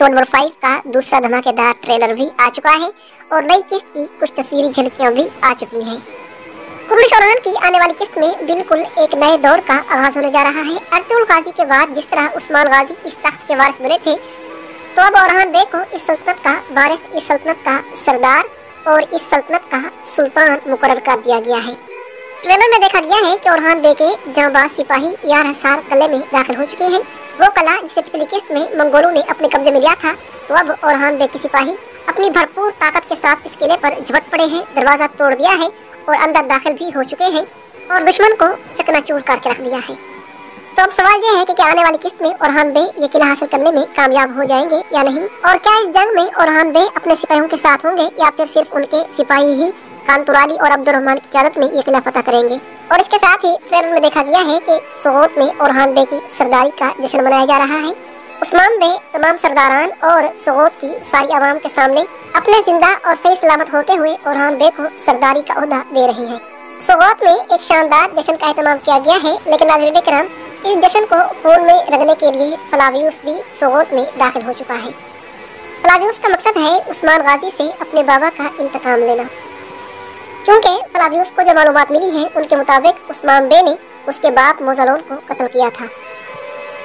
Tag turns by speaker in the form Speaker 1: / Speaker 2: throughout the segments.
Speaker 1: Episode number 5 का दूसरा धमाकेदार ट्रेलर भी आ चुका है और नई किस्त की कुछ तस्वीरी झलकियां भी आ चुकी हैं। कुर्रश और की आने वाली किस्त में बिल्कुल एक नए दौर का आगाज होने जा रहा है। अर्तुगरुल गाजी के बाद जिस तरह उस्मान गाजी इस तख्त के वारिस बने थे, तो अब ओरहान बे को इस सल्तनत का वारिस, इस सल्तनत का सरदार और इस सल्तनत का सुल्तान मुकर्रर कर दिया गया है। ट्रेलर में देखा गया है कि ओरहान बे के जांबाज सिपाही 11 साल किले में दाखिल हो चुके हैं। वो किला जिसे पिछली किस्त में मंगोलों ने अपने कब्जे में लिया था, तो अब ओरहान बे के सिपाही अपनी भरपूर ताकत के साथ इस किले पर झपट पड़े हैं, दरवाजा तोड़ दिया है और अंदर दाखिल भी हो चुके हैं और दुश्मन को चकनाचूर करके रख दिया है। तो अब सवाल यह है कि क्या आने वाली किस्त में ओरहान बे ये किला हासिल करने में कामयाब हो जाएंगे या नहीं, और क्या इस जंग में ओरहान बे अपने सिपाहियों के साथ होंगे या फिर सिर्फ उनके सिपाही ही कांतुराली और अब्दुर्रहमान की क़यादत में ये किला फतह करेंगे। और इसके साथ ही ट्रेलर में देखा गया है कि सोगोत में ओरहान बे की सरदारी का जश्न मनाया जा रहा है। उस्मान बे तमाम सरदारान और सोगोत की सारी आवाम के सामने अपने जिंदा और सही सलामत होते हुए ओरहान बे को सरदारी का ओहदा दे रहे हैं। सोगोत में एक शानदार जश्न का एहतमाम किया गया है, लेकिन नाज़रीन किराम, इस जश्न को खून में रंगने के लिए फ्लावियुस भी सोगोत में दाखिल हो चुका है। फ्लावियुस का मकसद है उस्मान गाजी से अपने बाबा का इंतकाम लेना, क्योंकि फ्लावियुस को जो मालूमात मिली है उनके मुताबिक उस्मान बे ने उसके बाप मोज़लोन को कत्ल किया था।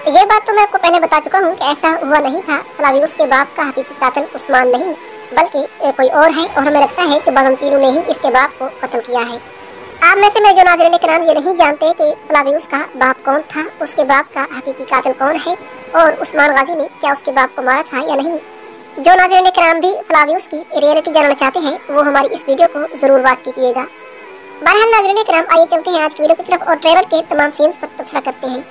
Speaker 1: ये बात तो मैं आपको पहले बता चुका हूँ कि ऐसा हुआ नहीं था। फ्लावियुस के बाप का हकीकी कातिल उस्मान नहीं बल्कि कोई और है, और हमें लगता है कि बाज़ंतीनों ने ही इसके बाप को कत्ल किया है। आप में से मैं जो नाज़रीन के नाम ये नहीं जानते कि फ्लावियुस का बाप कौन था, उसके बाप का हकीकी कातिल कौन है और उस्मान गाजी ने क्या उसके बाप को मारा था या नहीं। जो नाज़रीन किराम भी फ्लावियुस की रियलिटी जानना चाहते हैं वो हमारी इस वीडियो को जरूर वॉच कीजिएगा। बहरहाल नाज़रीन किराम, आइए चलते हैं आज की वीडियो की तरफ और ट्रेलर के तमाम सीन्स पर तबसरा करते हैं।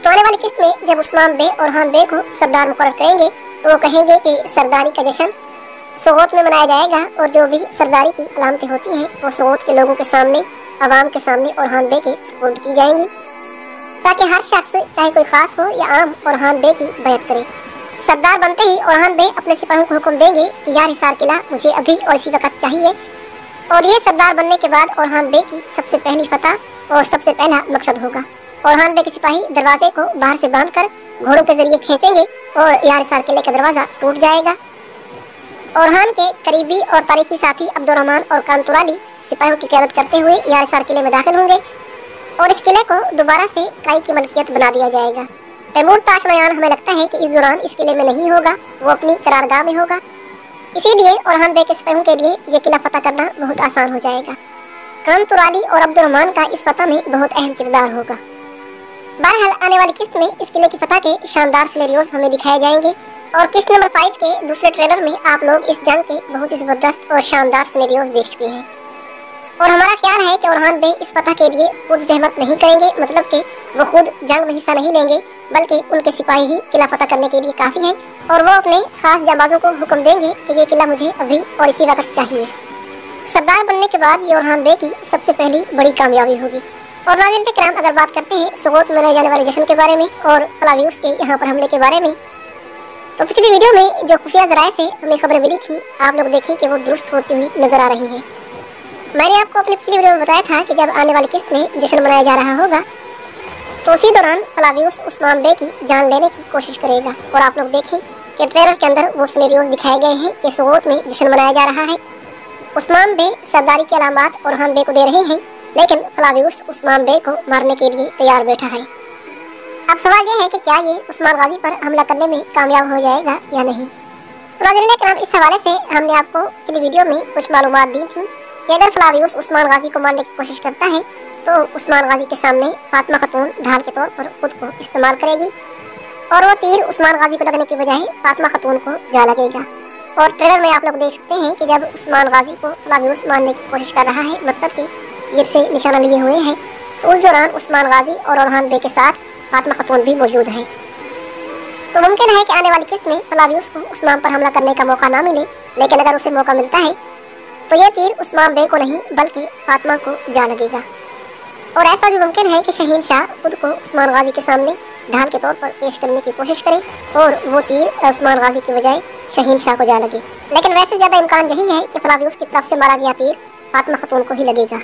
Speaker 1: तो आने वाली किस्त में जब उस्मान बे ओरहान बे को सरदार मुकर्रर करेंगे तो वो कहेंगे कि सरदारी का जश्न सोगोत में मनाया जाएगा और जो भी सरदारी की अलामतें होती हैं वो सोगोत के लोगों के सामने, आवाम के सामने ओरहान बे के सुपुर्द की जाएंगी, ताकि हर शख्स चाहे कोई खास हो या आम ओरहान बे की बैत करे। सरदार बनते ही ओरहान बे अपने सिपाहियों को हुक्म देंगे कि यार हिसार किला मुझे अभी और इसी वक्त चाहिए, और ये सरदार बनने के बाद ओरहान बे की सबसे पहली फतह और सबसे पहला मकसद होगा। ओरहान बे के सिपाही दरवाजे को बाहर से बांधकर घोड़ों के जरिए खींचेंगे और यार हिसार किले का दरवाजा टूट जाएगा। ओरहान के करीबी और तारीखी साथी अब्दुर्रहमान और कांतुराली सिपाहियों की क़यादत करते हुए यार हिसार किले में दाखिल होंगे और इस किले को दोबारा से काई की मलकियत बना दिया जाएगा। तैमूर ताशमयान हमें लगता है कि इस दौरान इस किले में नहीं होगा, वो अपनी करारगाह में होगा। इसीलिए ओरहान बे के सिपाहियों के लिए ये किला फतह करना बहुत आसान हो जाएगा। कांतुराली और अब्दुर्रहमान का इस फतह में बहुत अहम किरदार होगा। बहरहाल आने वाली किस्त में इस किले की फतह के शानदार सिनेरियोज हमें दिखाए जाएंगे और किस्त नंबर 5 के दूसरे ट्रेलर में आप लोग इस जंग के बहुत ही जबरदस्त और शानदार सिनेरियोज देख चुके हैं। और हमारा ख्याल है कि ओरहान बे इस फतह के लिए खुद जहमत नहीं करेंगे, मतलब कि वो खुद जंग में हिस्सा नहीं लेंगे, बल्कि उनके सिपाही ही किला फतह करने के लिए काफ़ी हैं और वो अपने खास जांबाजों को हुक्म देंगे कि ये किला मुझे अभी और इसी वक्त चाहिए। सरदार बनने के बाद ये ओरहान बे की सबसे पहली बड़ी कामयाबी होगी। और नाज़रीन किराम, अगर बात करते हैं सोगोत में मनाए जाने वाले जश्न के बारे में और फ्लावियुस के यहाँ पर हमले के बारे में, तो पिछली वीडियो में जो खुफिया ज़राए से हमें खबरें मिली थी, आप लोग देखें कि वो दुरुस्त होती हुई नजर आ रही हैं। मैंने आपको अपनी पिछली वीडियो में बताया था कि जब आने वाली किस्त में जश्न मनाया जा रहा होगा तो उसी दौरान फ्लावियुस उस्मान बे की जान लेने की कोशिश करेगा। और आप लोग देखें कि ट्रेलर के अंदर वो सिनेरियोज दिखाए गए हैं कि सोगोत में जश्न मनाया जा रहा है। उस्मान बे सरदारी के अलामात ओरहान बे को दे रहे हैं, लेकिन फ्लावियुस उस्मान बे को मारने के लिए तैयार बैठा है। अब सवाल यह है कि क्या ये उस्मान गाजी पर हमला करने में कामयाब हो जाएगा या नहीं। तो नाज़रीन किराम, इस हवाले से हमने आपको पिछली वीडियो में कुछ मालूमात दी थी कि अगर फ्लावियुस उस्मान गाजी को मारने की कोशिश करता है तो उस्मान गाजी के सामने फातिमा खातून ढाल के तौर पर खुद को इस्तेमाल करेगी और वो तीर उस्मान गाजी को लगने की बजाय फातिमा खातून को जा लगेगा। और ट्रेलर में आप लोग देख सकते हैं कि जब उस्मान गाजी को फ्लावियुस मारने की कोशिश कर रहा है, मतलब कि तीर से निशाना लिए हुए हैं, तो उस दौरान उस्मान गाजी और ओरहान बे के साथ फातिमा खातून भी मौजूद है। तो मुमकिन है कि आने वाली किस्त में फ्लावियुस को उस्मान पर हमला करने का मौका ना मिले, लेकिन अगर उसे मौका मिलता है तो ये तीर उस्मान बे को नहीं बल्कि फातिमा को जा लगेगा। और ऐसा भी मुमकिन है कि शहीन शाह खुद को उस्मान गाजी के सामने ढाल के तौर पर पेश करने की कोशिश करे और वो तीर उस्मान गाजी की बजाय शहीन शाह को जा लगे। लेकिन वैसे ज़्यादा इम्कान यही है कि फ्लावियुस की तरफ से मारा गया तीर फातिमा खातून को ही लगेगा।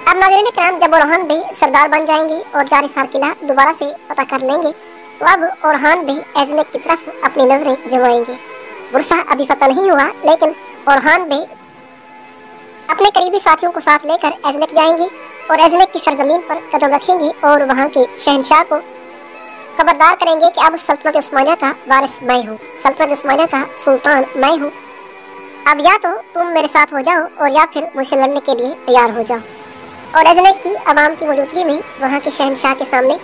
Speaker 1: अब नाज़रीन किराम, जब ओरहान बे सरदार बन जाएंगे और यार हिसार किला दोबारा से फतह कर लेंगे तो अब ओरहान भी एजनेक की तरफ अपनी नजरें जमाएंगे। बुरसा अभी पता नहीं हुआ, लेकिन ओरहान भी अपने करीबी साथियों को साथ लेकर एजनेक जाएंगे और एजनेक की सरजमीन पर कदम रखेंगे और वहाँ के शहंशाह को खबरदार करेंगे कि अब सल्तनत उस्मानिया का वारिस मैं हूँ, सल्तनत उस्मानिया का सुल्तान मैं हूँ। अब या तो तुम मेरे साथ हो जाओ और या फिर मुझसे लड़ने के लिए तैयार हो जाओ। और एजनेक की आवाम की मौजूदगी में वहाँ के शहंशाह के सामने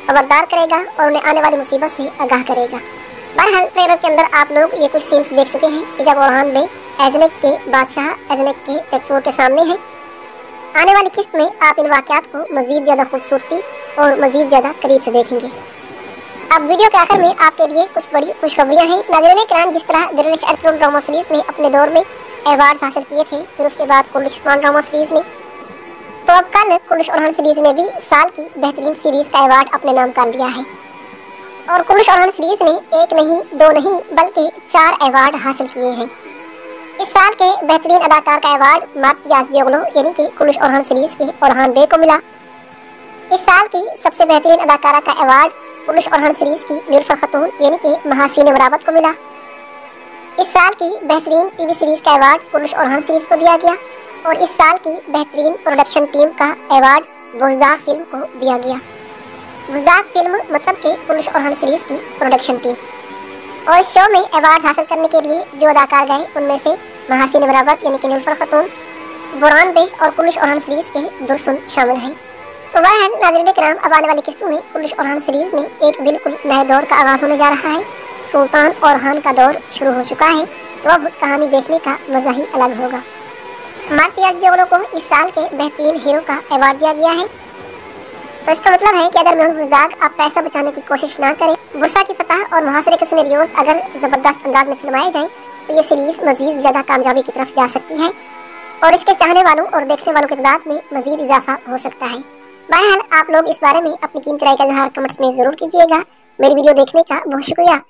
Speaker 1: खबरदार करेगा और उन्हें आने वाली मुसीबत से आगाह करेगा। बहरहाल ट्रेलर के अंदर आप लोग ये कुछ सीन्स देख चुके हैं कि जब ओरहान बे एजनेक के बादशाह एजनेक के तख्तूर के सामने है। आने वाली किस्त में आप इन वाक़यात को मज़ीद ज़्यादा खूबसूरती और मज़ीद ज़्यादा करीब से देखेंगे। अब वीडियो के आखिर में आपके लिए कुछ बड़ी खुशखबरियाँ हैं। नाज़रीन किराम, जिस तरह द रिच अर्थरूम ड्रामा सीरीज़ ने अपने दौर में अवार्ड हासिल किए थे, फिर उसके बाद कुर्रश उस्मान ड्रामा सीरीज़ ने, तो अब कल कुर्रश ओरहान सीरीज़ ने भी साल की बेहतरीन सीरीज़ का अवार्ड अपने नाम कर लिया है। और कुर्रश ओरहान सीरीज़ ने एक नहीं, दो नहीं, बल्कि 4 अवार्ड हासिल किए हैं। इस साल के बेहतरीन अदाकार का अवार्ड मार्तियाज जोगलो यानी कि कुर्रश ओरहान सीरीज़ के ओरहान बे को मिला। इस साल की सबसे बेहतरीन अदाकारा का अवार्ड कुर्रश ओरहान सीरीज़ की नीलुफर खतून यानी कि महासीन मरावत को मिला। इस साल की बेहतरीन टीवी सीरीज़ का अवार्ड कुर्रश ओरहान सीरीज़ को दिया गया और इस साल की बेहतरीन प्रोडक्शन टीम का अवार्ड बुज़दाग फिल्म को दिया गया। बुज़दाग फिल्म मतलब कि कुर्रश ओरहान सीरीज़ की प्रोडक्शन टीम। और इस शो में अवार्ड हासिल करने के लिए जो अदाकार गए उनमें से महासीन मरावत यानी कि नीलुफर खतून, बुरहान बे और कुर्रश ओरहान सीरीज़ के दुर्सुन शामिल हैं। तो बहरहाल नाज़रीन किराम, अब आने वाली किस्तों में कुर्रश ओरहान सीरीज़ में एक बिल्कुल नए दौर का आगाज़ होने जा रहा है। सुल्तान ओरहान का दौर शुरू हो चुका है, तो अब कहानी देखने का मज़ा ही अलग होगा। मार्तियाज जोगलो को इस साल के बेहतरीन हीरो का अवार्ड दिया गया है। तो इसका मतलब है कि अगर महमूद बुज़दाग आप पैसा बचाने की कोशिश ना करें, बुरसा की फतह और मुहासरे के सिनेरियोज अगर ज़बरदस्त अंदाज में फिल्माए जाएं, तो ये सीरीज़ मज़ीद ज़्यादा कामयाबी की तरफ जा सकती है और इसके चाहने वालों और देखने वालों की तादाद में मज़ीद इजाफा हो सकता है। बहरहाल आप लोग इस बारे में अपनी कीमती राय का इज़हार कमेंट्स में ज़रूर कीजिएगा। मेरी वीडियो देखने का बहुत शुक्रिया।